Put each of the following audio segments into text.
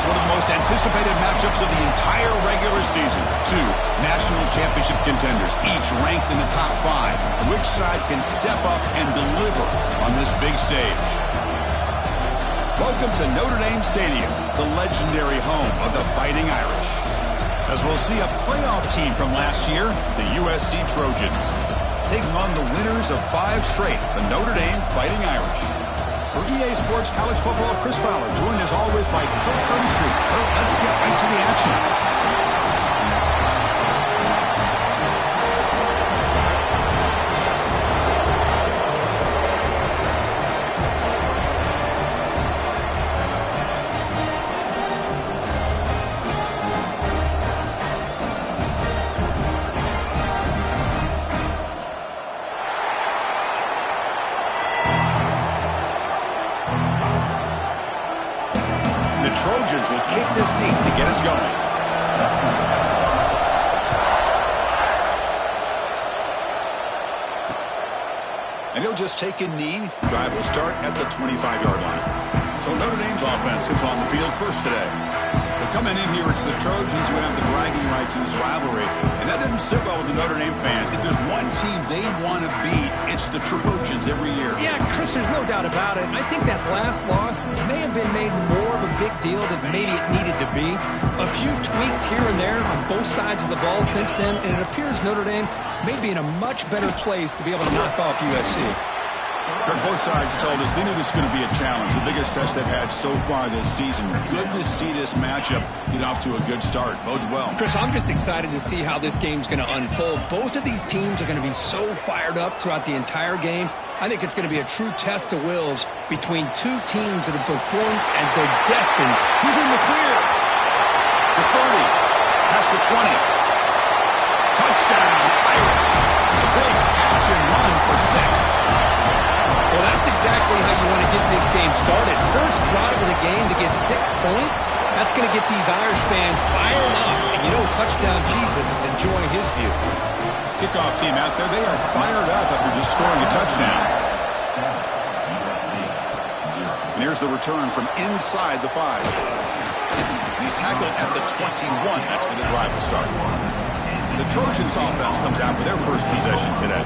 one of the most anticipated matchups of the entire regular season. Two national championship contenders, each ranked in the top 5. Which side can step up and deliver on this big stage? Welcome to Notre Dame Stadium, the legendary home of the Fighting Irish. As we'll see a playoff team from last year, the USC Trojans, taking on the winners of 5 straight, the Notre Dame Fighting Irish. For EA Sports College Football, Chris Fowler, joined as always by Kurt Coventry. Let's get right to the action. The Trojans will kick this deep to get us going. And he'll just take a knee. Drive will start at the 25-yard line. So Notre Dame's offense is on the field first today. But coming in here, it's the Trojans who have the bragging rights in this rivalry. And that didn't sit well with the Notre Dame fans. If there's one team they want to beat, it's the Trojans every year. Yeah, Chris, there's no doubt about it. I think that last loss may have been made more of a big deal than maybe it needed to be. A few tweaks here and there on both sides of the ball since then, and it appears Notre Dame may be in a much better place to be able to knock off USC. Kirk, both sides told us they knew this was going to be a challenge, the biggest test they've had so far this season. Good to see this matchup get off to a good start. Bodes well. Chris, I'm just excited to see how this game's going to unfold. Both of these teams are going to be so fired up throughout the entire game. I think it's going to be a true test of wills between two teams that have performed as they're destined. Who's in the clear? The 30, past the 20. Touchdown, Irish. A big catch and run for 6. Well, that's exactly how you want to get this game started. First drive of the game to get 6 points. That's going to get these Irish fans fired up. And you know, touchdown Jesus is enjoying his view. Kickoff team out there, they are fired up after just scoring a touchdown. And here's the return from inside the 5. And he's tackled at the 21. That's where the drive will start. The Trojans offense comes out for their first possession today.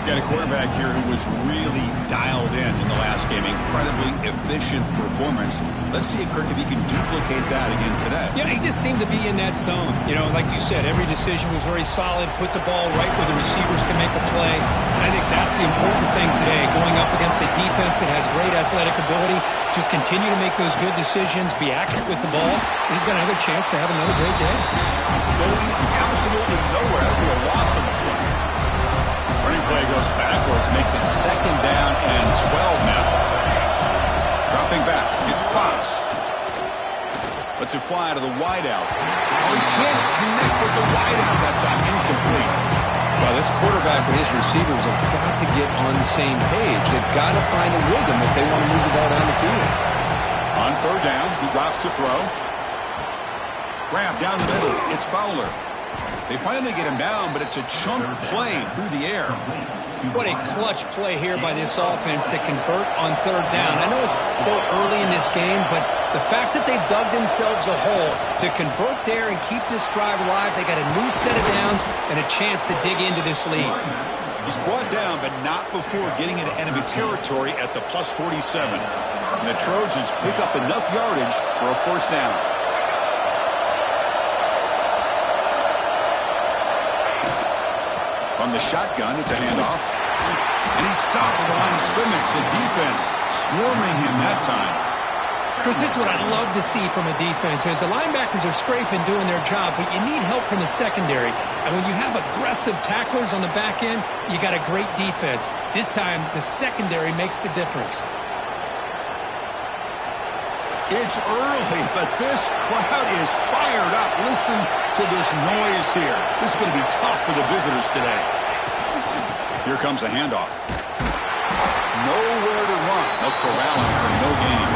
Got a quarterback here who was really dialed in the last game. Incredibly efficient performance. Let's see, Kirk, if he can duplicate that again today. Yeah, he just seemed to be in that zone. You know, like you said, every decision was very solid. Put the ball right where the receivers can make a play. And I think that's the important thing today. Going up against a defense that has great athletic ability. Just continue to make those good decisions. Be accurate with the ball. And he's got another chance to have another great day. Going absolutely nowhere. That'll be a loss of the play. Running play goes backwards, makes it 2nd down and 12 now. Dropping back, it's Fox. Lets it fly to the wideout. Oh, he can't connect with the wideout that time. Incomplete. Well, this quarterback and his receivers have got to get on the same page. They've got to find a rhythm if they want to move the ball down the field. On 3rd down, he drops to throw. Grab down the middle, it's Fowler. They finally get him down, but it's a chunk play through the air. What a clutch play here by this offense to convert on 3rd down. I know it's still early in this game, but the fact that they've dug themselves a hole to convert there and keep this drive alive, they got a new set of downs and a chance to dig into this lead. He's brought down, but not before getting into enemy territory at the plus 47. And the Trojans pick up enough yardage for a 1st down. From the shotgun, it's a handoff. And he's stopped at the line of scrimmage. The defense swarming him that time. Chris, this is what I love to see from a defense. As the linebackers are scraping, doing their job, but you need help from the secondary. And when you have aggressive tacklers on the back end, you got a great defense. This time, the secondary makes the difference. It's early, but this crowd is fired up. Listen to this noise here. This is going to be tough for the visitors today. Here comes a handoff. Nowhere to run. They'll corral him for no gain.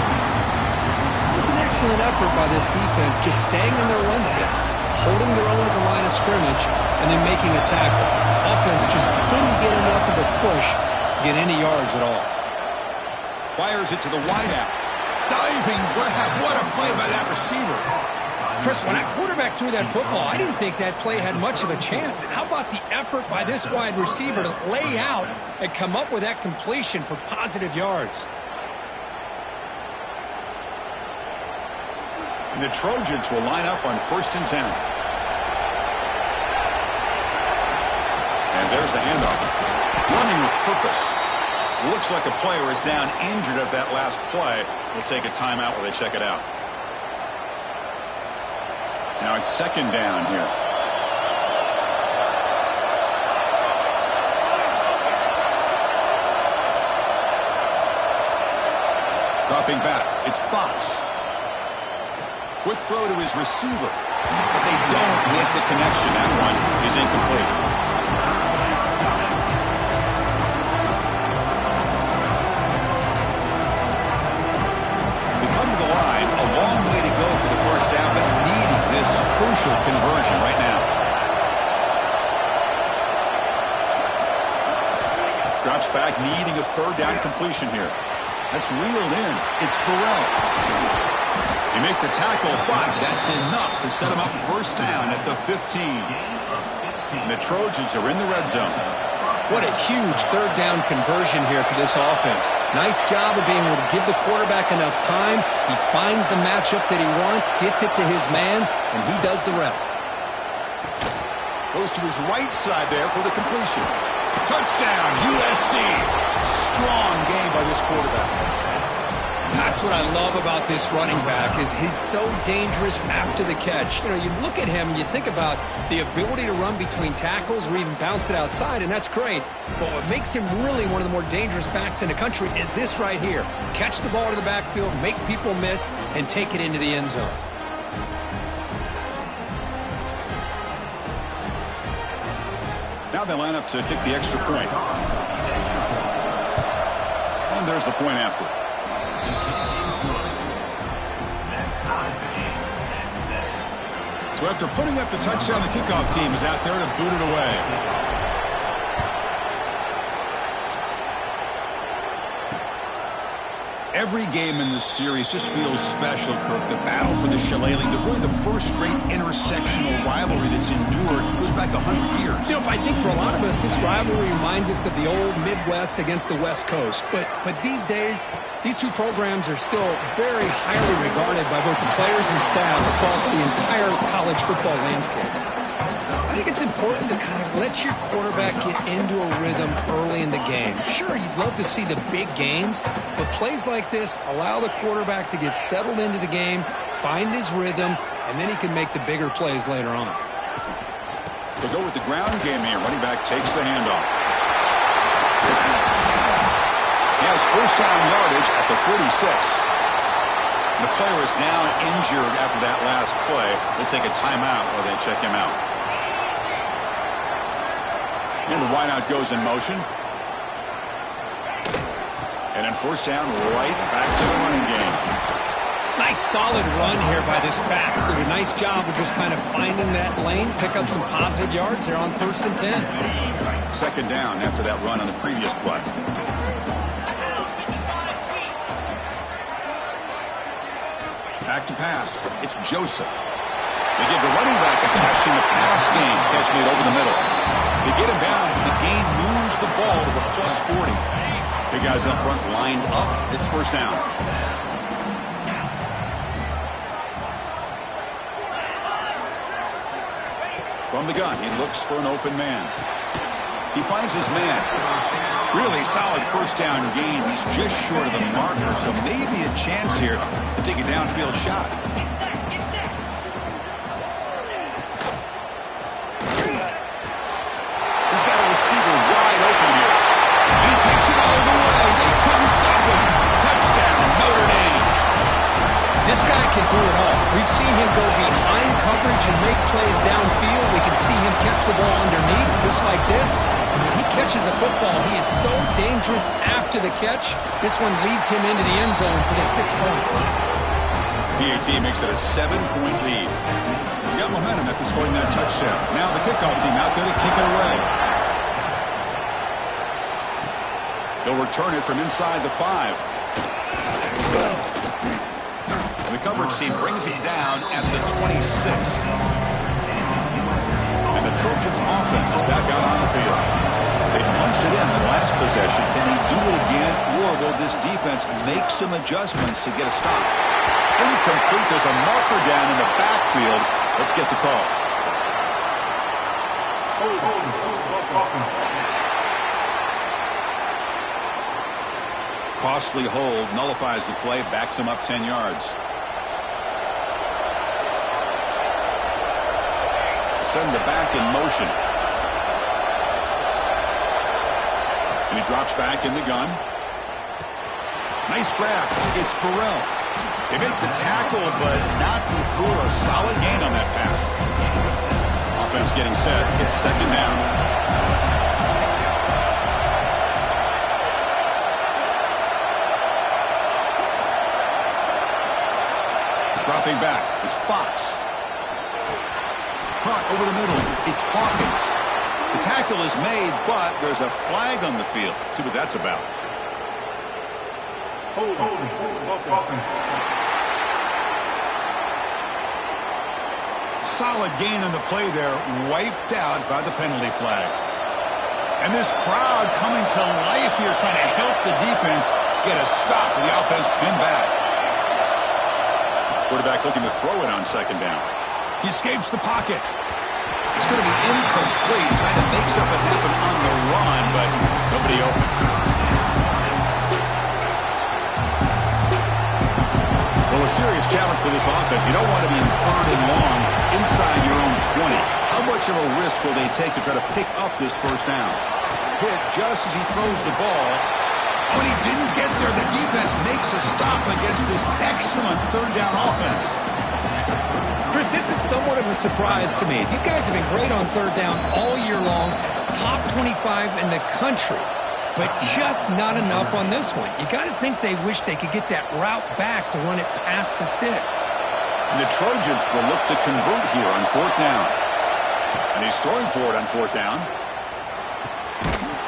It was an excellent effort by this defense, just staying in their run fits, holding their own at the line of scrimmage, and then making a tackle. Offense just couldn't get enough of a push to get any yards at all. Fires it to the wideout. diving grab. What a play by that receiver. Chris, when that quarterback threw that football, I didn't think that play had much of a chance. And how about the effort by this wide receiver to lay out and come up with that completion for positive yards? And the Trojans will line up on 1st and 10. And there's the handoff. Running with purpose. Looks like a player is down injured at that last play. We'll take a timeout while they check it out. Now it's 2nd down here. Dropping back. It's Fox. Quick throw to his receiver. But they don't make the connection. That one is incomplete. They come to the line. A long way to go for the first down, but needing this crucial conversion right now. Drops back, needing a 3rd down completion here. That's reeled in. It's Burrell. They make the tackle, but that's enough to set him up 1st down at the 15. And the Trojans are in the red zone. What a huge 3rd down conversion here for this offense. Nice job of being able to give the quarterback enough time. He finds the matchup that he wants, gets it to his man, and he does the rest. Goes to his right side there for the completion. Touchdown, USC. Strong game by this quarterback. That's what I love about this running back is he's so dangerous after the catch. You know, you look at him, you think about the ability to run between tackles or even bounce it outside, and that's great. But what makes him really one of the more dangerous backs in the country is this right here. Catch the ball to the backfield, make people miss, and take it into the end zone. Now they line up to kick the extra point. And there's the point after. So after putting up the touchdown, the kickoff team is out there to boot it away. Every game in this series just feels special, Kirk. The battle for the shillelagh, really the first great intersectional rivalry that's endured, goes back 100 years. You know, I think for a lot of us, this rivalry reminds us of the old Midwest against the West Coast. But these days, these two programs are still very highly regarded by both the players and staff across the entire college football landscape. I think it's important to kind of let your quarterback get into a rhythm early in the game. Sure, you'd love to see the big games, but plays like this allow the quarterback to get settled into the game, find his rhythm, and then he can make the bigger plays later on. They'll go with the ground game here. Running back takes the handoff. He has first down yardage at the 46. The player is down injured after that last play. They'll take a timeout while they check him out. And the wideout goes in motion. And then first down, right back to the running game. Nice solid run here by this back. Did a nice job of just kind of finding that lane, pick up some positive yards there on 1st and 10. Second down after that run on the previous play. Back to pass. It's Joseph. They give the running back a touch in the pass game. Catch made over the middle. They get him down. The gain moves the ball to the plus 40. Big guys up front lined up. It's first down. From the gun, he looks for an open man. He finds his man. Really solid first down gain. He's just short of the marker, so maybe a chance here to take a downfield shot. Receiver wide open here. He takes it all the way. They couldn't stop him. Touchdown, Notre Dame. This guy can do it all. We've seen him go behind coverage and make plays downfield. We can see him catch the ball underneath just like this. And when he catches a football, he is so dangerous after the catch. This one leads him into the end zone for the 6 points. PAT makes it a 7-point lead. He got momentum after scoring that touchdown. Now the kickoff team out there to kick it away. They'll return it from inside the 5. coverage team brings him down at the 26. And the Trojans offense is back out on the field. They punched it in the last possession. Can they do it again, or will this defense make some adjustments to get a stop? Incomplete. There's a marker down in the backfield. Let's get the call. Costly hold nullifies the play, backs him up 10 yards. Send the back in motion. And he drops back in the gun. Nice grab. It's Burrell. They make the tackle, but not before a solid gain on that pass. Offense getting set. It's second down. Dropping back. It's Fox. Caught over the middle. It's Hawkins. The tackle is made, but there's a flag on the field. Let's see what that's about. Solid gain on the play there. Wiped out by the penalty flag. And this crowd coming to life here, trying to help the defense get a stop with the offense pinned back. Quarterback looking to throw it on second down. He escapes the pocket. It's going to be incomplete, trying to make something happen on the run, but nobody open. Well, a serious challenge for this offense. You don't want to be in third and long inside your own 20. How much of a risk will they take to try to pick up this first down? Hit just as he throws the ball. When he didn't get there, the defense makes a stop against this excellent third down offense. Chris, this is somewhat of a surprise to me. These guys have been great on third down all year long, top 25 in the country, but just not enough on this one. You got to think they wish they could get that route back to run it past the sticks. And the Trojans will look to convert here on fourth down. And he's throwing for it on fourth down.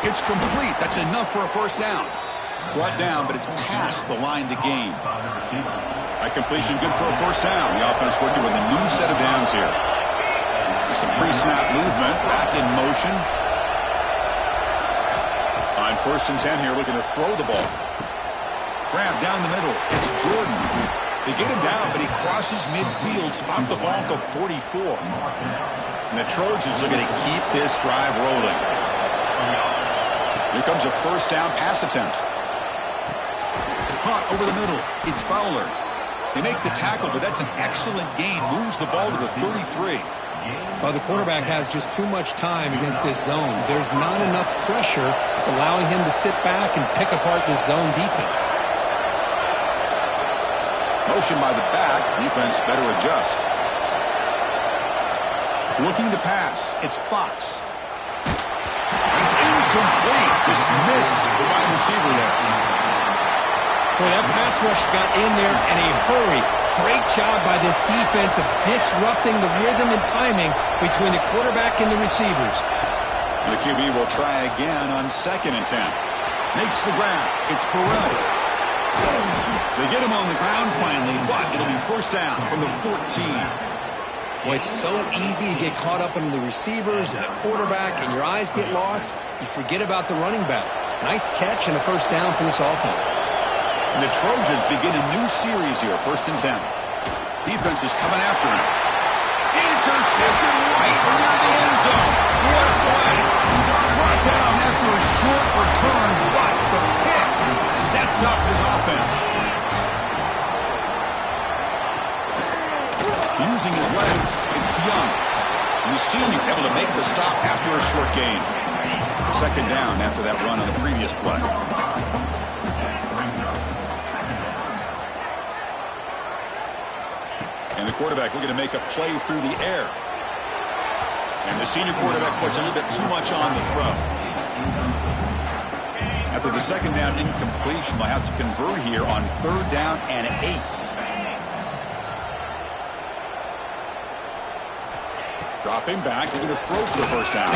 It's complete. That's enough for a first down. Brought down, but it's past the line to gain. That completion good for a first down. The offense working with a new set of downs here. There's some pre-snap movement. Back in motion. On first and 10 here, looking to throw the ball. Grab down the middle. It's Jordan. They get him down, but he crosses midfield. Spot the ball to 44. And the Trojans are going to keep this drive rolling. Here comes a first down pass attempt. Caught over the middle. It's Fowler. They make the tackle, but that's an excellent gain. Moves the ball to the 33. Well, the quarterback has just too much time against this zone. There's not enough pressure. It's allowing him to sit back and pick apart this zone defense. Motion by the back. Defense better adjust. Looking to pass. It's Fox. It's incomplete. Just missed the wide receiver there. Well, that pass rush got in there in a hurry. Great job by this defense of disrupting the rhythm and timing between the quarterback and the receivers. The QB will try again on second and 10. Makes the grab. It's Burrell. They get him on the ground finally, but it'll be first down from the 14. Well, it's so easy to get caught up in the receivers and the quarterback, and your eyes get lost. You forget about the running back. Nice catch and a first down for this offense. And the Trojans begin a new series here, first and 10. Defense is coming after him. Intercepted right near the end zone. What a play. Brought down after a short return, but the pick sets up his offense. Using his legs, it's Young. And the senior able to make the stop after a short gain. Second down after that run on the previous play. And the quarterback looking to make a play through the air. And the senior quarterback puts a little bit too much on the throw. After the second down incompletion, they'll have to convert here on third down and 8. Dropping back, looking to throw for the first down. A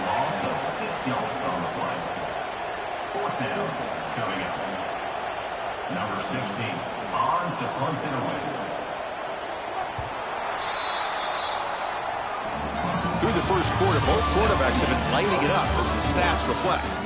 loss of 6 yards on the play. Fourth down coming up. Through the first quarter, both quarterbacks have been lighting it up as the stats reflect.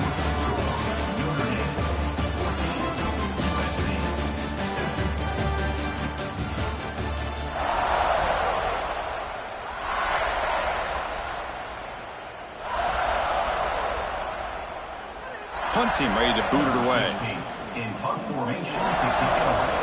Punt team ready to boot it away. In punt formation to kick it away.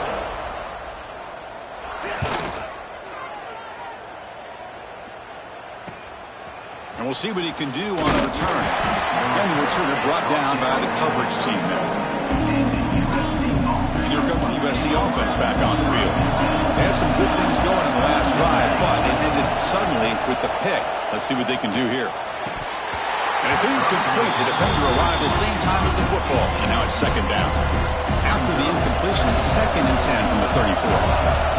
And we'll see what he can do on the return. And the returner brought down by the coverage team there. And here comes the USC offense back on the field. They had some good things going in the last drive, but it ended suddenly with the pick. Let's see what they can do here. And it's incomplete. The defender arrived at the same time as the football. And now it's second down. After the incompletion, it's 2nd and 10 from the 34.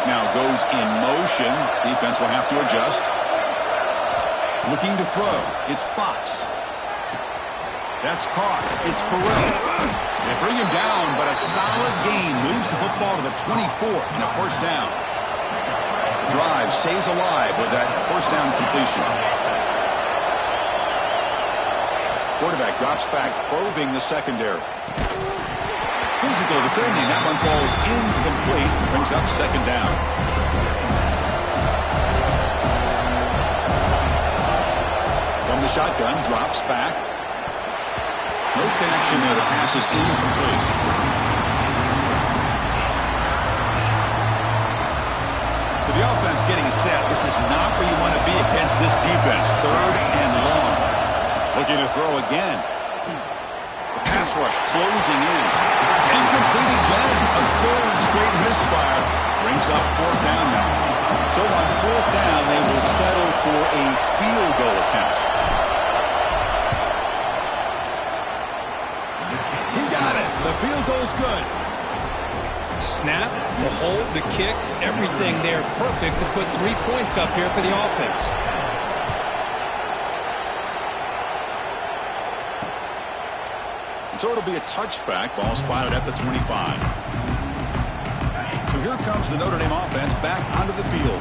Now goes in motion. Defense will have to adjust. Looking to throw. It's Fox. That's caught. It's Burrell. They bring him down, but a solid gain moves the football to the 24 and a first down. The drive stays alive with that first down completion. Quarterback drops back, probing the secondary. Physical defending. That one falls incomplete. Brings up second down. From the shotgun, drops back. No connection there. The pass is incomplete. So the offense getting set. This is not where you want to be against this defense. 3rd and long. Looking to throw again. Pass rush closing in. Incomplete again. A 3rd straight misfire. Brings up 4th down now. So on 4th down, they will settle for a field goal attempt. He got it. The field goal's good. Snap, the hold, the kick, everything there perfect to put 3 points up here for the offense. So it'll be a touchback. Ball spotted at the 25. So here comes the Notre Dame offense back onto the field.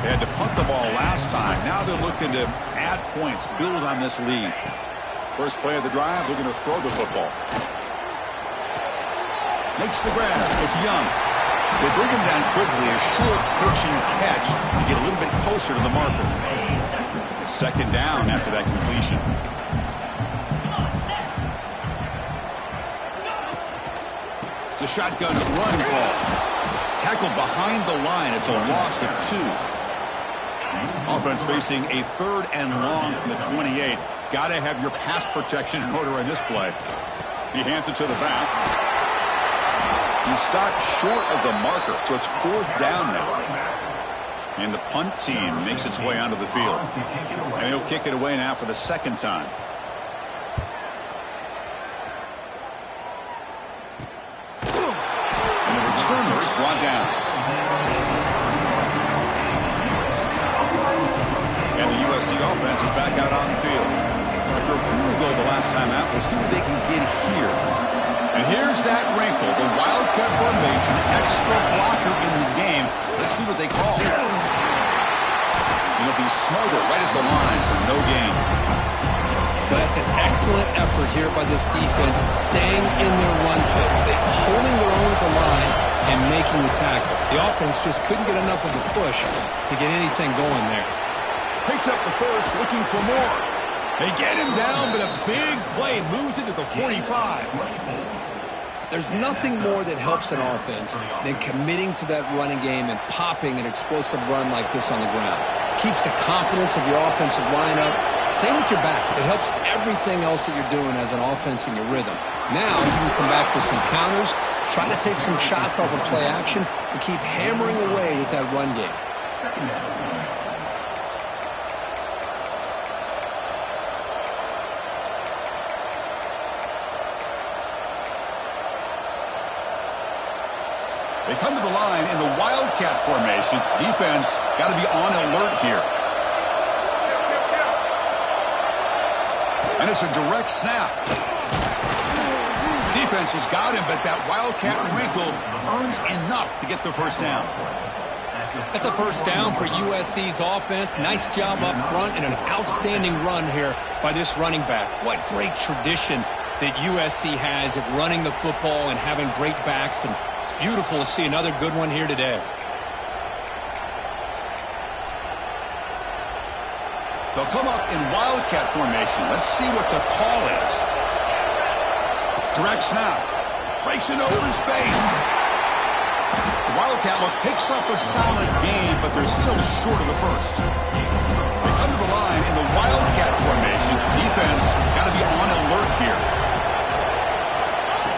They had to punt the ball last time. Now they're looking to add points, build on this lead. First play of the drive, looking to throw the football. Makes the grab. It's Young. They bring him down quickly. A short pitching catch to get a little bit closer to the marker. Second down after that completion. The shotgun run call. Tackled behind the line. It's a loss of 2. Offense facing a 3rd and long from the 28. Got to have your pass protection in order in this play. He hands it to the back. He stopped short of the marker, so it's 4th down now. And the punt team makes its way onto the field. And he'll kick it away now for the 2nd time. Turner is brought down. And the USC offense is back out on the field. After a field goal the last time out, we'll see what they can get here. And here's that wrinkle, the wildcat formation, extra blocker in the game. Let's see what they call. It'll be smothered right at the line for no gain. That's an excellent effort here by this defense, staying in their run fix. They're holding their own at the line and making the tackle. The offense just couldn't get enough of a push to get anything going there. Picks up the first, looking for more. They get him down, but a big play moves it to the 45. There's nothing more that helps an offense than committing to that running game and popping an explosive run like this on the ground. Keeps the confidence of your offensive lineup. Same with your back. It helps everything else that you're doing as an offense in your rhythm. Now you can come back with some counters, try to take some shots off of play action, and keep hammering away with that run game. They come to the line in the wildcat formation. Defense got to be on alert here. And it's a direct snap. Defense has got him, but that wildcat wrinkle earns enough to get the first down. That's a first down for USC's offense. Nice job up front and an outstanding run here by this running back. What great tradition that USC has of running the football and having great backs, and it's beautiful to see another good one here today. They'll come up in Wildcat formation. Let's see what the call is. Direct snap. Breaks into open space. The Wildcat look picks up a solid gain, but they're still short of the first. They come to the line in the Wildcat formation. Defense got to be on alert here.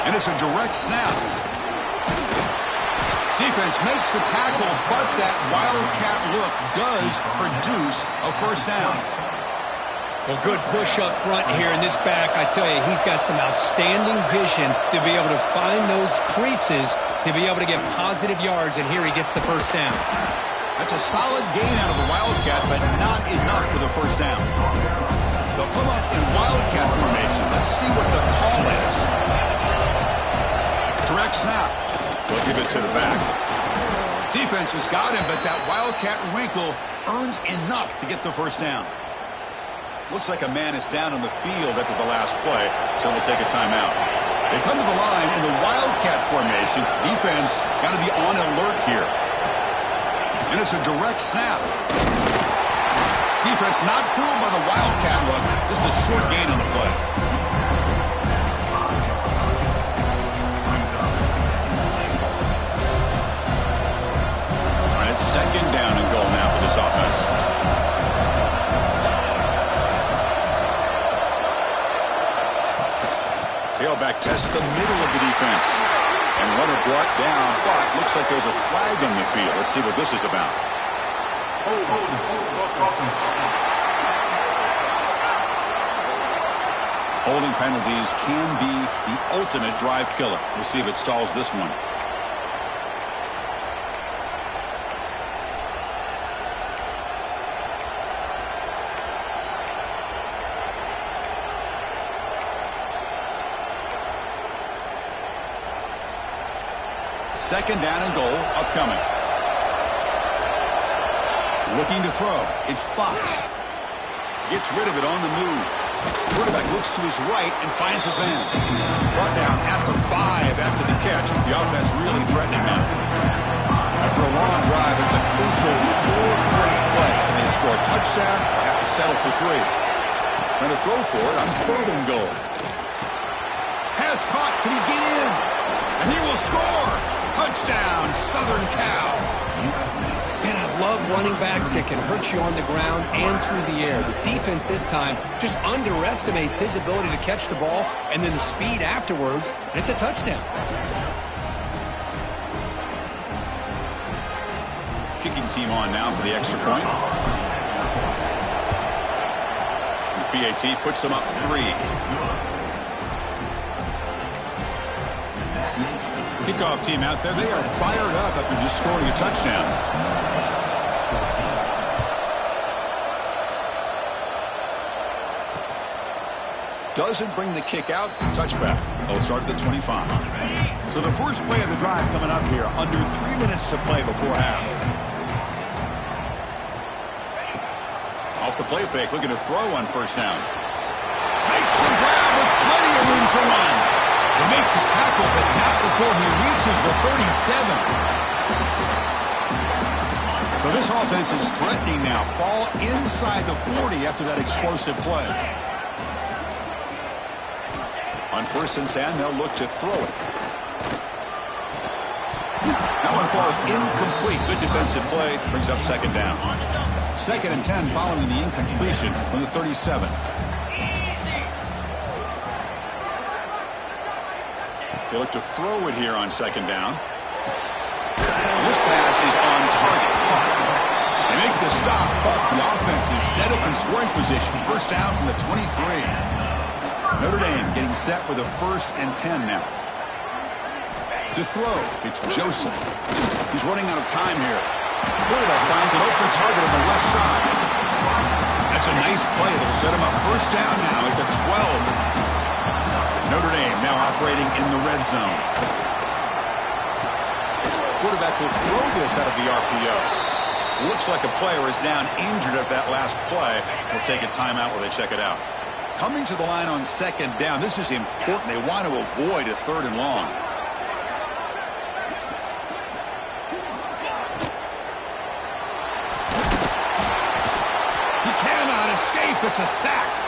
And it's a direct snap. Defense makes the tackle, but that Wildcat look does produce a first down. Well, good push up front here in this back. I tell you, he's got some outstanding vision to be able to find those creases to be able to get positive yards, and here he gets the first down. That's a solid gain out of the Wildcat, but not enough for the first down. They'll come up in Wildcat formation. Let's see what the call is. Direct snap. They'll give it to the back. Defense has got him, but that Wildcat wrinkle earns enough to get the first down. Looks like a man is down on the field after the last play, so they'll take a timeout. They come to the line in the Wildcat formation. Defense got to be on alert here. And it's a direct snap. Defense not fooled by the Wildcat look. Just a short gain on the play. It's second down and goal now for this offense. Tailback tests the middle of the defense. And runner brought down, but looks like there's a flag on the field. Let's see what this is about. Holding penalties can be the ultimate drive killer. We'll see if it stalls this one. Second down and goal upcoming. Looking to throw. It's Fox. Gets rid of it on the move. Quarterback looks to his right and finds his man. Brought down at the 5 after the catch. The offense really threatening now. After a long drive, it's a crucial 4-point play. Can they score a touchdown or have to settle for 3? Trying to throw for it on third and goal. Pass caught. Can he get in? And he will score. Touchdown, Southern Cal. Man, I love running backs that can hurt you on the ground and through the air. The defense this time just underestimates his ability to catch the ball and then the speed afterwards, and it's a touchdown. Kicking team on now for the extra point. The PAT puts them up 3. Kickoff team out there. They are fired up after just scoring a touchdown. Doesn't bring the kick out. Touchback. They'll start at the 25. So the first play of the drive coming up here. Under 3 minutes to play before half. Off the play fake. Looking to throw on first down. Makes the grab with plenty of room to run. They make the tackle, but not before he reaches the 37. So this offense is threatening now. Ball inside the 40 after that explosive play. On first and 10, they'll look to throw it. That one falls incomplete. Good defensive play. Brings up second down. Second and 10 following the incompletion from the 37. They look to throw it here on second down. And this pass is on target. They make the stop, but the offense is set up in scoring position. First down from the 23. Notre Dame getting set with a first and 10 now. To throw, it's Joseph. He's running out of time here. Quarterback finds an open target on the left side. That's a nice play. It'll set him up first down now at the 12. Notre Dame now operating in the red zone. quarterback will throw this out of the RPO. Looks like a player is down injured at that last play. We'll take a timeout while they check it out. Coming to the line on second down. This is important. They want to avoid a third and long. He cannot escape. It's a sack.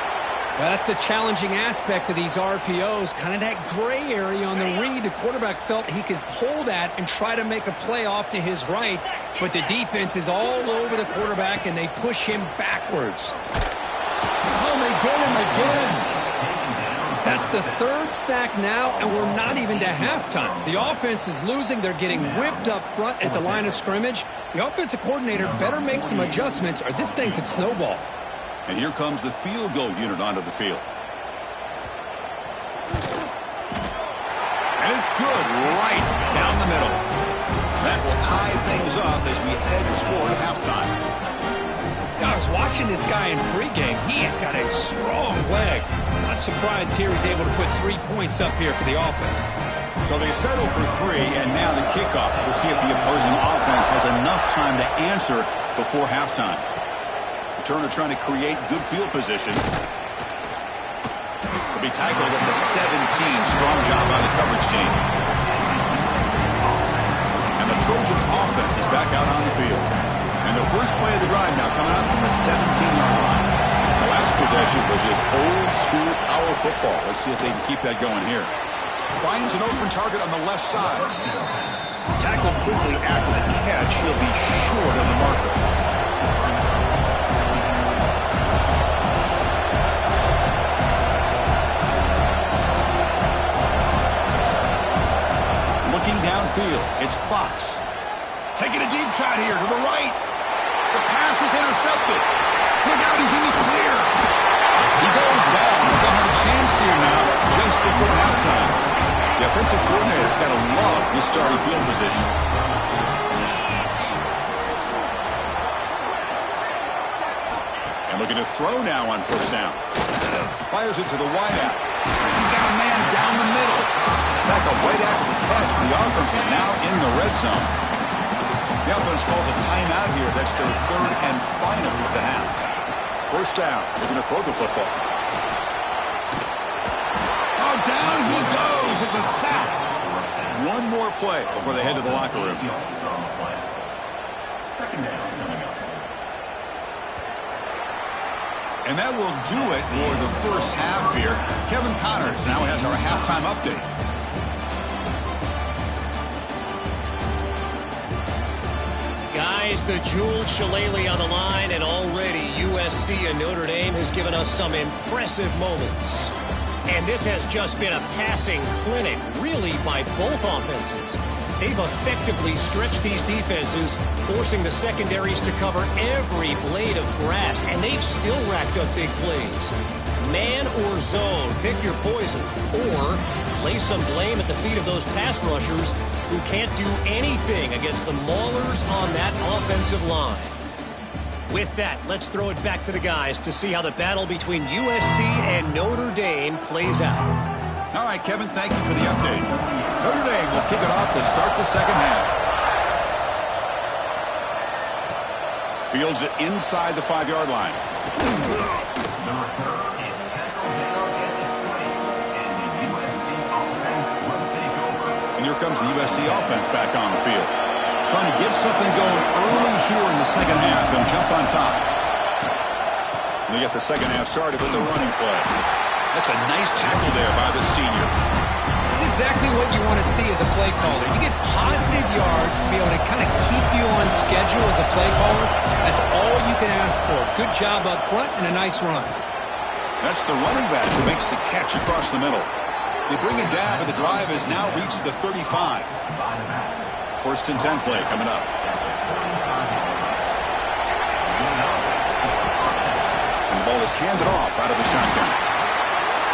Well, that's the challenging aspect of these RPOs, kind of that gray area on the read. The quarterback felt he could pull that and try to make a play off to his right, but the defense is all over the quarterback, and they push him backwards. Oh, they get him again. That's the third sack now, and we're not even to halftime. The offense is losing. They're getting whipped up front at the line of scrimmage. The offensive coordinator better make some adjustments, or this thing could snowball. And here comes the field goal unit onto the field. And it's good right down the middle. That will tie things up as we head toward halftime. I was watching this guy in pregame. He has got a strong leg. Not surprised here he's able to put 3 points up here for the offense. So they settle for 3, and now the kickoff. We'll see if the opposing offense has enough time to answer before halftime. Turner trying to create good field position. Will be tackled at the 17. Strong job by the coverage team. And the Trojans offense is back out on the field. And the first play of the drive now coming up from the 17-yard line. The last possession was just old school power football. Let's see if they can keep that going here. Finds an open target on the left side. Tackled quickly after the catch. He'll be short of the marker. Downfield, it's Fox. Taking a deep shot here to the right. The pass is intercepted. Look out, he's in the clear. He goes down, but they'll have a chance here now just before halftime. The offensive coordinator's got to love this starting field position. And looking to throw now on first down. Fires it to the wideout. He's got a man down the middle. Tackle right after the catch. The offense is now in the red zone. The offense calls a timeout here. That's their third and final of the half. First down. They're going to throw the football. Oh, down he goes. It's a sack. One more play before they head to the locker room. Second down coming up. And that will do it for the first half here. Kevin Connors now has our halftime update. Guys, the jeweled shillelagh on the line, and already USC and Notre Dame has given us some impressive moments. And this has just been a passing clinic, really, by both offenses. They've effectively stretched these defenses, forcing the secondaries to cover every blade of grass, and they've still racked up big plays. Man or zone, pick your poison, or lay some blame at the feet of those pass rushers who can't do anything against the maulers on that offensive line. With that, let's throw it back to the guys to see how the battle between USC and Notre Dame plays out. All right, Kevin, thank you for the update. Notre Dame will kick it off to start the second half. Fields it inside the 5-yard line. The return is tackled down at the 20, and the USC offense will take over. And here comes the USC offense back on the field. Trying to get something going early here in the second half and jump on top. They get the second half started with the running play. That's a nice tackle there by the senior. This is exactly what you want to see as a play caller. You get positive yards to be able to kind of keep you on schedule as a play caller. That's all you can ask for. Good job up front and a nice run. That's the running back who makes the catch across the middle. They bring it down, but the drive has now reached the 35. First and 10 play coming up. And the ball is handed off out of the shotgun.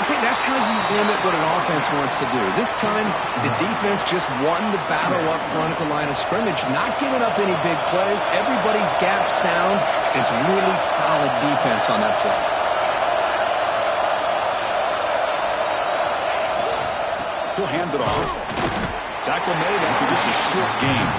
See, that's how you limit what an offense wants to do. This time, the defense just won the battle up front at the line of scrimmage, not giving up any big plays. Everybody's gap sound. It's really solid defense on that play. He'll hand it off. Tackle made after just a short game.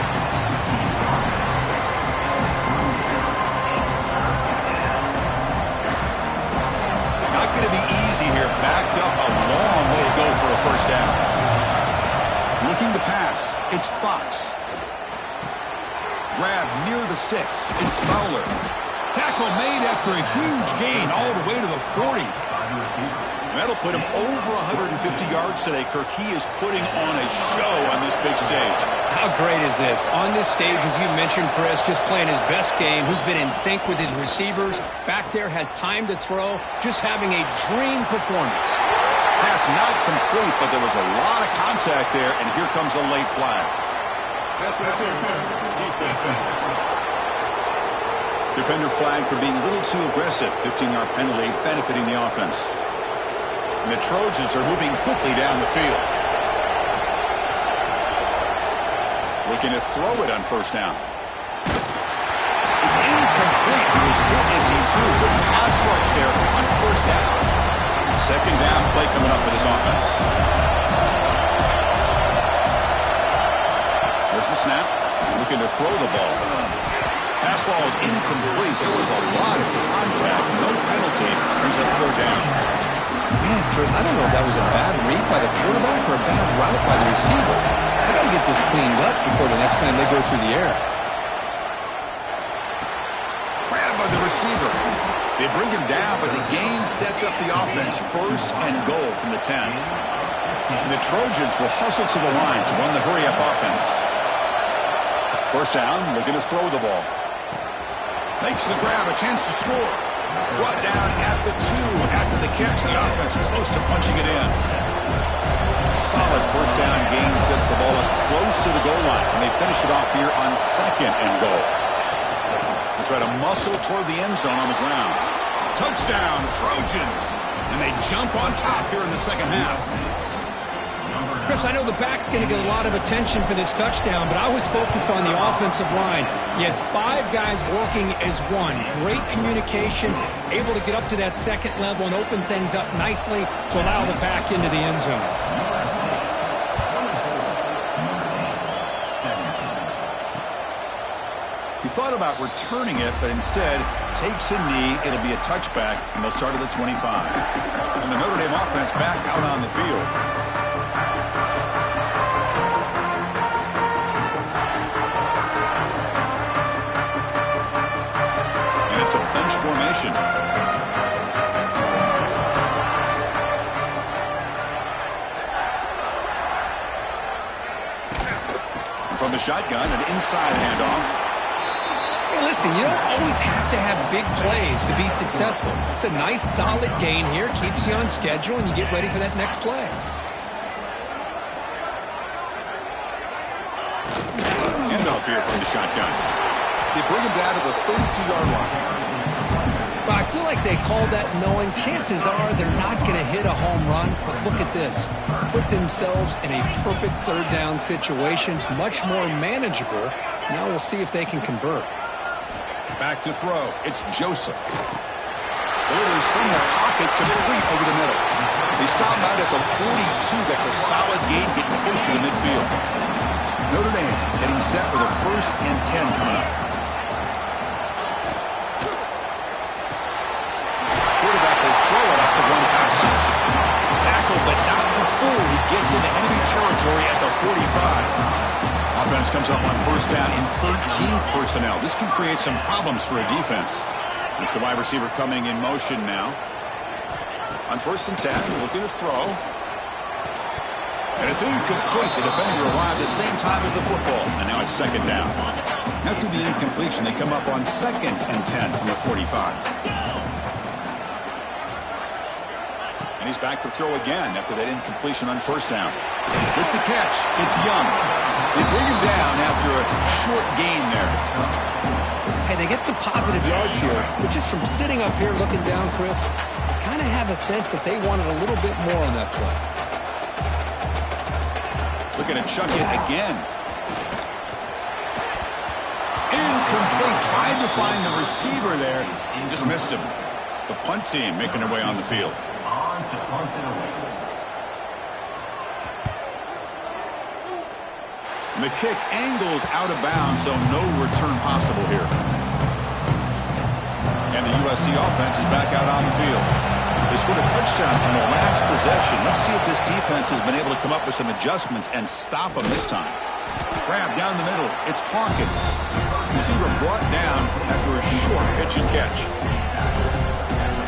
grab near the sticks. It's Fowler. Tackle made after a huge gain all the way to the 40. That'll put him over 150 yards today, Kirk. He is putting on a show on this big stage. How great is this? On this stage, as you mentioned, Chris, just playing his best game. He's been in sync with his receivers. Back there, has time to throw. Just having a dream performance. Pass not complete, but there was a lot of contact there, and here comes a late flag. Defender flag for being a little too aggressive. 15-yard penalty benefiting the offense. And the Trojans are moving quickly down the field. Looking to throw it on first down. It's incomplete. He was hit as he threw. Good pass rush there on first down. Second down play coming up for this offense. There's the snap. Looking to throw the ball. Pass ball is incomplete. There was a lot of contact. No penalty. Brings up third down. Man, Chris, I don't know if that was a bad read by the quarterback or a bad route by the receiver. I got to get this cleaned up before the next time they go through the air. Grabbed by the receiver. They bring him down, but the gain sets up the offense. First and goal from the 10. And the Trojans will hustle to the line to run the hurry-up offense. First down, looking to throw the ball. Makes the grab, a chance to score. Brought down at the 2. After the catch, the offense close to punching it in. Solid first down gain sets the ball up close to the goal line, and they finish it off here on second and goal. They try to muscle toward the end zone on the ground. Touchdown, Trojans! And they jump on top here in the second half. Chris, I know the back's going to get a lot of attention for this touchdown, but I was focused on the offensive line. You had 5 guys working as one. Great communication, able to get up to that second level and open things up nicely to allow the back into the end zone. He thought about returning it, but instead takes a knee. It'll be a touchback, and they'll start at the 25. And the Notre Dame offense back out on the field. It's a bunch formation. And from the shotgun, an inside handoff. Hey, listen, you don't always have to have big plays to be successful. It's a nice, solid gain here. Keeps you on schedule, and you get ready for that next play. Handoff here from the shotgun. They bring him down to the 32-yard line. But I feel like they called that knowing chances are they're not going to hit a home run. But look at this. Put themselves in a perfect third down situation. It's much more manageable. Now we'll see if they can convert. Back to throw. It's Joseph. Delivers from the pocket, complete over the middle. They stop out at the 42. That's a solid gain, getting close to the midfield. Notre Dame getting set for the 1st and 10 coming up. But not before he gets into enemy territory at the 45. Offense comes up on first down in 13 personnel. This can create some problems for a defense. It's the wide receiver coming in motion now. On 1st and 10, looking to throw. And it's incomplete. The defender arrived at the same time as the football. And now it's 2nd down. After the incompletion, they come up on 2nd and 10 from the 45. And he's back to throw again after that incompletion on 1st down. With the catch, it's Young. They bring him down after a short gain there. Hey, they get some positive yards here, but just from sitting up here looking down, Chris, I kind of have a sense that they wanted a little bit more on that play. Looking to chuck it again. Incomplete. Tried to find the receiver there. Just missed him. The punt team making their way on the field. To punt it away. And the kick angles out of bounds, so no return possible here. And the USC offense is back out on the field. They scored a touchdown on the last possession. Let's see if this defense has been able to come up with some adjustments and stop them this time. Grab down the middle. It's Hawkins. Receiver brought down after a short pitch and catch.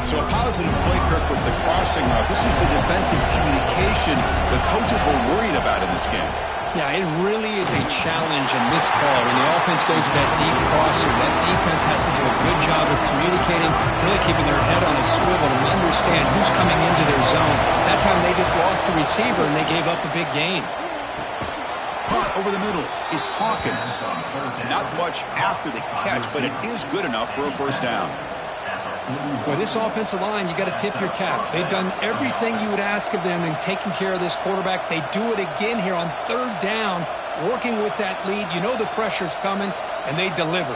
So a positive play, Kirk, with the crossing route. This is the defensive communication the coaches were worried about in this game. Yeah, it really is a challenge in this call when the offense goes with that deep crosser. That defense has to do a good job of communicating, really keeping their head on a swivel and understand who's coming into their zone. That time they just lost the receiver and they gave up a big gain. Punt over the middle. It's Hawkins. Not much after the catch, but it is good enough for a first down. Boy, this offensive line, you got to tip your cap. They've done everything you would ask of them in taking care of this quarterback. They do it again here on third down, working with that lead. You know the pressure's coming, and they deliver.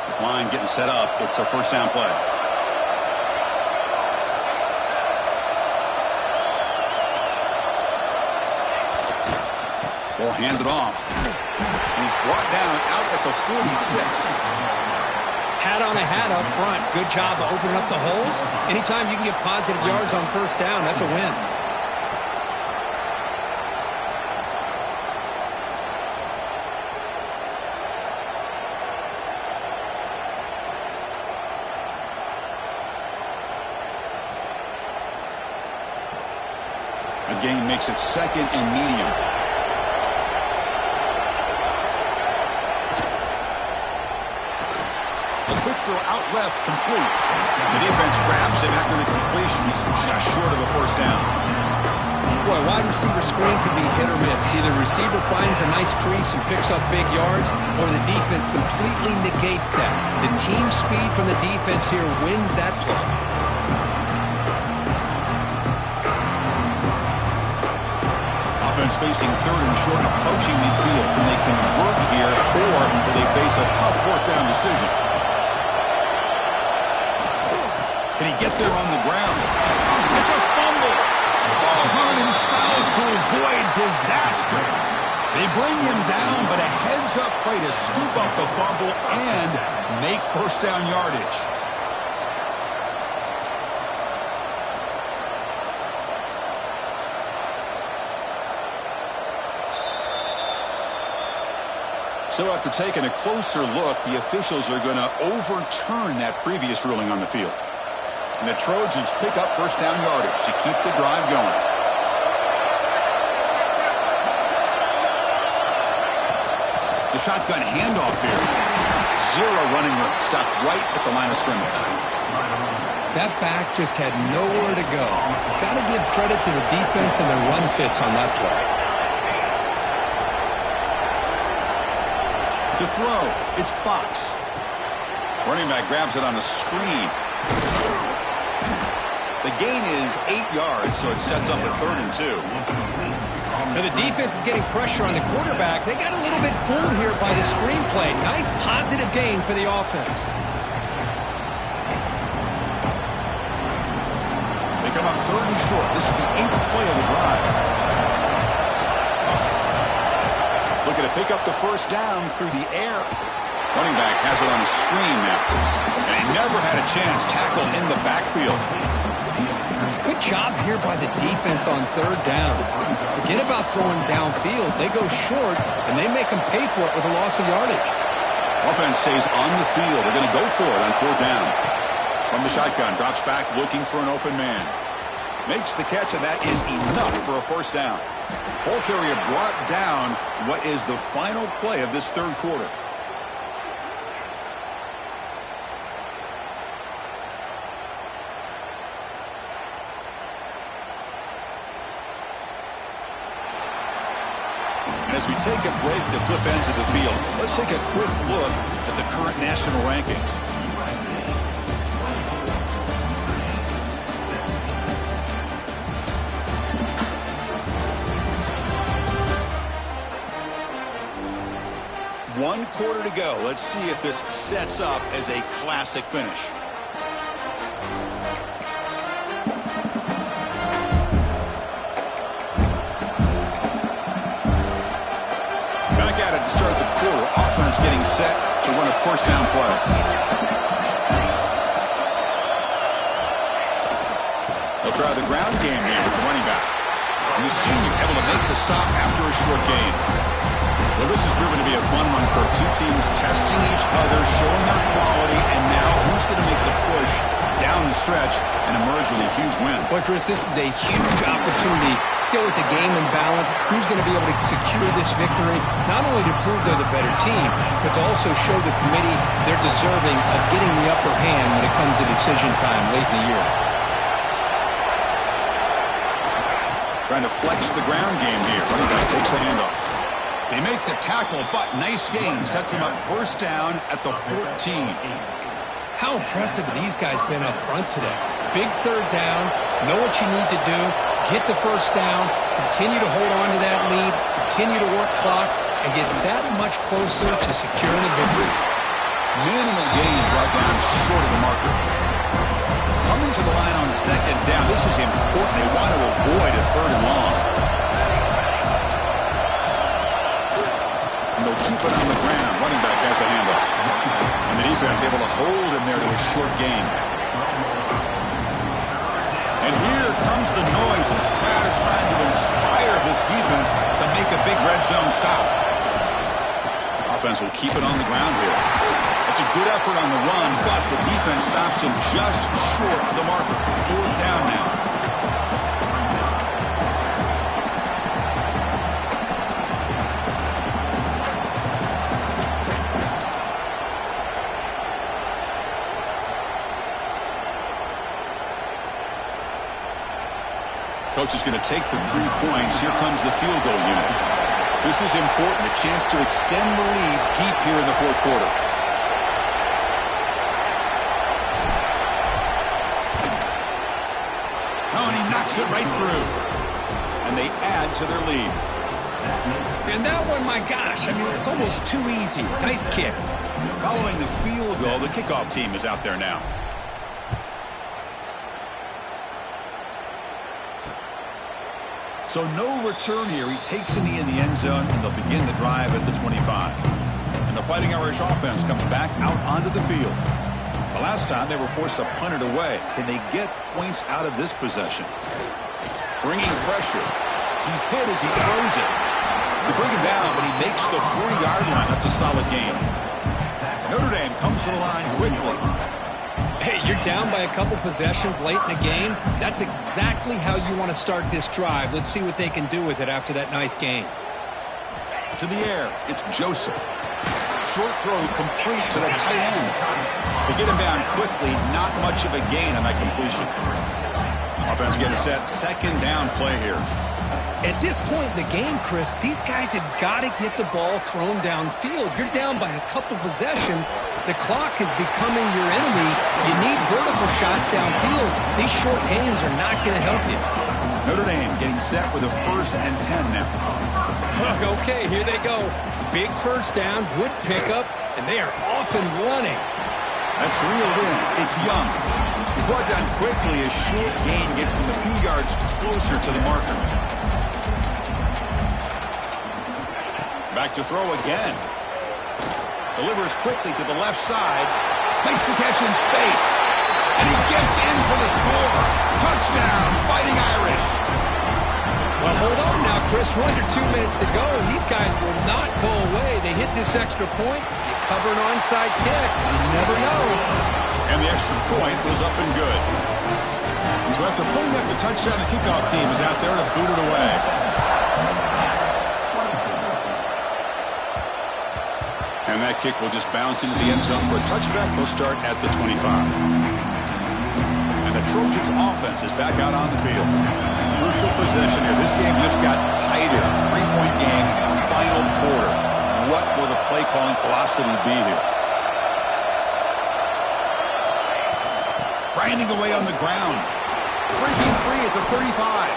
This line getting set up. It's a first down play. Ball handed off. He's brought down out at the 46. Hat on a hat up front. Good job of opening up the holes. Anytime you can get positive yards on first down, that's a win. A gain makes it second and medium. Quick throw out left, complete. The defense grabs him after the completion. He's just short of a first down. Boy, wide receiver screen can be hit or miss. Either receiver finds a nice crease and picks up big yards, or the defense completely negates that. The team speed from the defense here wins that play. Offense facing third and short, approaching midfield. Can they convert here, or will they face a tough fourth down decision? Can he get there on the ground? It's a fumble. The ball's on himself to avoid disaster. They bring him down, but a heads-up play to scoop up the fumble and make first down yardage. So after taking a closer look, the officials are going to overturn that previous ruling on the field. And the Trojans pick up first down yardage to keep the drive going. The shotgun handoff here. Zero running room. Stopped right at the line of scrimmage. That back just had nowhere to go. Got to give credit to the defense and their run fits on that play. To throw, it's Fox. Running back grabs it on a screen. The gain is 8 yards, so it sets up a 3rd and 2. Now the defense is getting pressure on the quarterback. They got a little bit fooled here by the screenplay. Nice positive gain for the offense. They come up 3rd and short. This is the 8th play of the drive. Looking to pick up the first down through the air. Running back has it on a screen now. And he never had a chance. Tackled in the backfield. Good job here by the defense on third down. Forget about throwing downfield. They go short, and they make them pay for it with a loss of yardage. Offense stays on the field. They're going to go for it on 4th down. From the shotgun, drops back looking for an open man. Makes the catch, and that is enough for a first down. Ball carrier brought down what is the final play of this third quarter. As we take a break to flip ends of the field, let's take a quick look at the current national rankings. One quarter to go. Let's see if this sets up as a classic finish. To start the quarter, offense getting set to run a first down play. A They'll try the ground game here with the running back. And the senior able to make the stop after a short gain. Well, this has proven to be a fun one for two teams testing each other, showing their quality, and now who's going to make the push down the stretch and emerge with a huge win. Well, Chris, this is a huge opportunity. Still with the game in balance, who's going to be able to secure this victory, not only to prove they're the better team, but to also show the committee they're deserving of getting the upper hand when it comes to decision time late in the year. Trying to flex the ground game here. Running back takes the handoff. They make the tackle, but nice gain. Sets him up first down at the 14. How impressive have these guys been up front today? Big third down, know what you need to do, get the first down, continue to hold on to that lead, continue to work clock, and get that much closer to securing a victory. Minimal gain brought down short of the marker. Coming to the line on second down, this is important. They want to avoid a third and long. And they'll keep it on the ground. Running back has the handoff. And the defense able to hold him there to a short gain. And here comes the noise. This crowd is trying to inspire this defense to make a big red zone stop. Offense will keep it on the ground here. It's a good effort on the run, but the defense stops him just short of the marker. Fourth down now. Coach is going to take the 3 points. Here comes the field goal unit. This is important, a chance to extend the lead deep here in the fourth quarter. Oh, and he knocks it right through. And they add to their lead. And that one, my gosh, I mean, it's almost too easy. Nice kick. Following the field goal, the kickoff team is out there now. So no return here. He takes a knee in the end zone, and they'll begin the drive at the 25. And the Fighting Irish offense comes back out onto the field. The last time they were forced to punt it away. Can they get points out of this possession? Bringing pressure. He's hit as he throws it. They bring him down, but he makes the 40-yard line. That's a solid gain. Notre Dame comes to the line quickly. Hey, you're down by a couple possessions late in the game. That's exactly how you want to start this drive. Let's see what they can do with it after that nice game. To the air, it's Joseph. Short throw complete to the tight end. They get him down quickly, not much of a gain on that completion. Offense getting set, second down play here. At this point in the game, Chris, these guys have got to get the ball thrown downfield. You're down by a couple possessions. The clock is becoming your enemy. You need vertical shots downfield. These short gains are not going to help you. Notre Dame getting set with a 1st and 10 now. Okay, here they go. Big first down, good pickup, and they are off and running. That's reeled in. It's Young. He's brought down quickly. A short gain gets them a few yards closer to the marker. Back to throw again. Delivers quickly to the left side. Makes the catch in space. And he gets in for the score. Touchdown, Fighting Irish. Well, hold on now, Chris. We're under 2 minutes to go, and these guys will not go away. They hit this extra point. You cover an onside kick. You never know. And the extra point was up and good. So after putting up the touchdown, the kickoff team is out there to boot it away. And that kick will just bounce into the end zone for a touchback. They'll start at the 25. And the Trojans offense is back out on the field. Crucial possession here. This game just got tighter. 3-point game, final quarter. What will the play calling philosophy be here? Grinding away on the ground. Breaking free at the 35.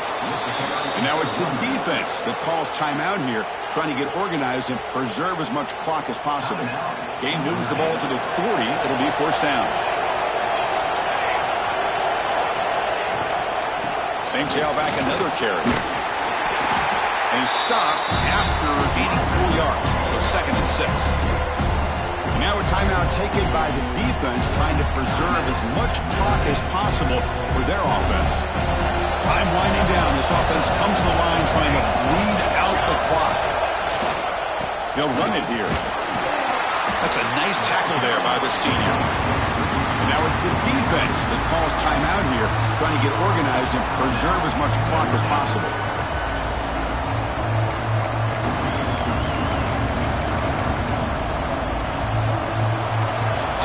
And now it's the defense that calls timeout here, trying to get organized and preserve as much clock as possible. Game moves the ball to the 40. It'll be first down. Same tailback, another carry. And stopped after gaining 4 yards, so 2nd and 6. And now a timeout taken by the defense, trying to preserve as much clock as possible for their offense. Time winding down. This offense comes to the line trying to bleed out the clock. They'll run it here. That's a nice tackle there by the senior. And now it's the defense that calls timeout here, trying to get organized and preserve as much clock as possible.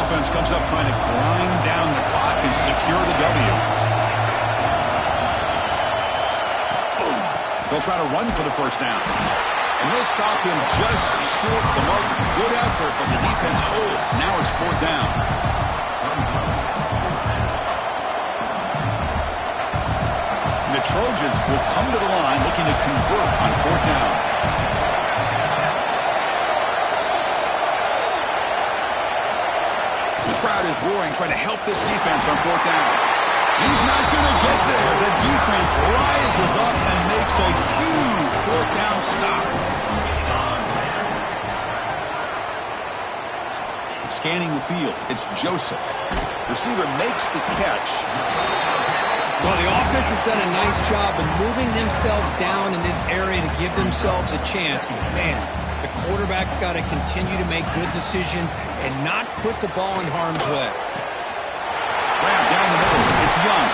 Offense comes up trying to grind down the clock and secure the W. Boom. They'll try to run for the first down. And they'll stop him just short of the mark. Good effort, but the defense holds. Now it's fourth down. And the Trojans will come to the line looking to convert on fourth down. The crowd is roaring, trying to help this defense on fourth down. He's not going to get there. The defense rises up and makes a huge fourth down stop. Scanning the field, it's Joseph. Receiver makes the catch. Well, the offense has done a nice job of moving themselves down in this area to give themselves a chance. Man, the quarterback's got to continue to make good decisions and not put the ball in harm's way. Grab down the middle. It's Young.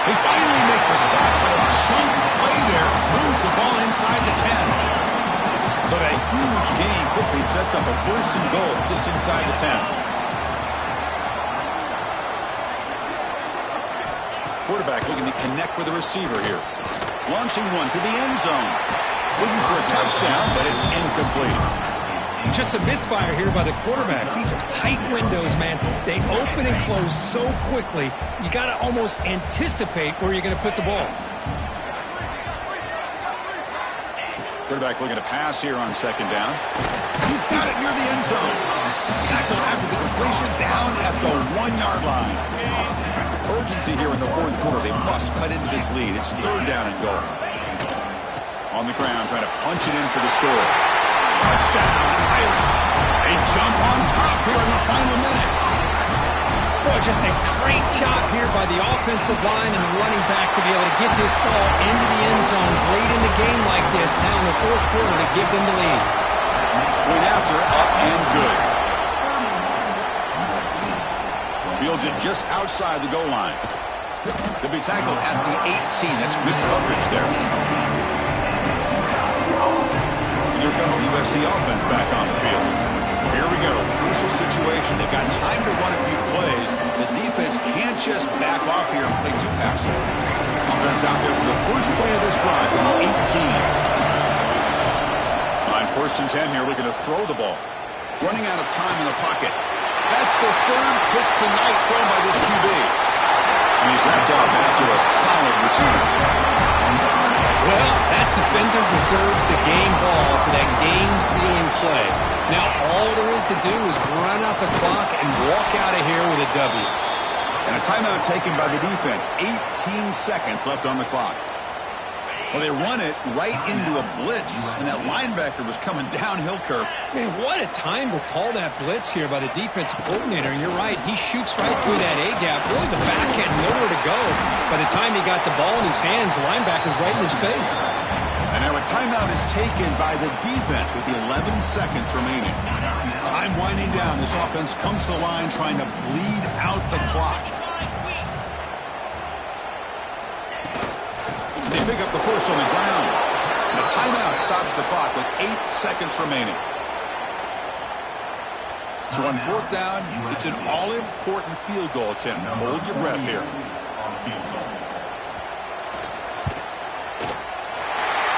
They finally make the stop, but a chunk play there moves the ball inside the 10. So that huge gain quickly sets up a first and goal just inside the 10. Quarterback looking to connect with the receiver here. Launching one to the end zone. Looking for a touchdown, but it's incomplete. Just a misfire here by the quarterback. These are tight windows, man. They open and close so quickly, you got to almost anticipate where you're going to put the ball. Quarterback looking to pass here on second down. He's got it near the end zone. Tackled after the completion down at the 1-yard line. Urgency here in the fourth quarter. They must cut into this lead. It's third down and goal. On the ground, trying to punch it in for the score. Touchdown, Irish. They jump on top here in the final minute. Boy, just a great job here by the offensive line and the running back to be able to get this ball into the end zone late in the game like this, now in the fourth quarter, to give them the lead. Point after, up and good. Fields it just outside the goal line. They'll be tackled at the 18. That's good coverage there. Here comes the USC offense back on the field. Here we go. Crucial situation. They've got time to run a few plays. The defense can't just back off here and play too passive. Offense out there for the first play of this drive from the 18. On first and 10 here, looking to throw the ball. Running out of time in the pocket. That's the third pick tonight thrown by this QB. And he's wrapped up after a solid return. Well, that defender deserves the game ball for that game-sealing play. Now, all there is to do is run out the clock and walk out of here with a W. And a timeout taken by the defense. 18 seconds left on the clock. Well, they run it right into a blitz, and that linebacker was coming downhill, Kirk. Man, what a time to call that blitz here by the defensive coordinator. And you're right, he shoots right through that A-gap. Really, the back had nowhere to go. By the time he got the ball in his hands, the linebacker's right in his face. And now a timeout is taken by the defense with the 11 seconds remaining. Time winding down. This offense comes to the line trying to bleed out the clock. They pick up the first on the ground. And a timeout stops the clock with 8 seconds remaining. So on fourth down, it's an all-important field goal attempt. Hold your breath here.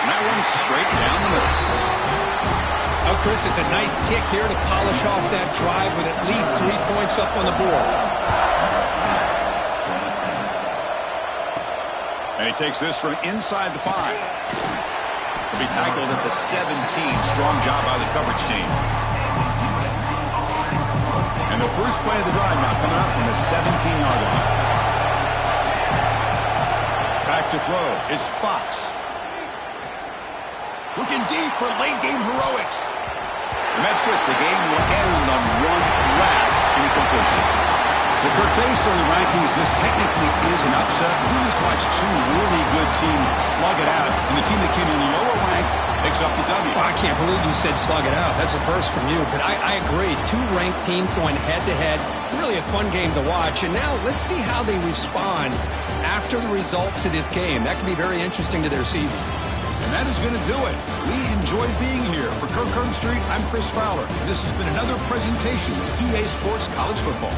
And that one's straight down the middle. Oh, Chris, it's a nice kick here to polish off that drive with at least 3 points up on the board. And he takes this from inside the 5. He'll be tackled at the 17. Strong job by the coverage team. And the first play of the drive now coming up from the 17-yard line. Back to throw. It's Fox. Looking deep for late-game heroics. And that's it. The game will end on one last incompletion. Well, Kurt, based on the rankings, this technically is an upset. We just watched two really good teams slug it out, and the team that came in lower ranked picks up the W. Well, I can't believe you said slug it out. That's a first from you, but I agree. Two ranked teams going head-to-head. Really a fun game to watch. And now let's see how they respond after the results of this game. That could be very interesting to their season. And that is going to do it. We enjoyed being here. For Kirk Street, I'm Chris Fowler. This has been another presentation of EA Sports College Football.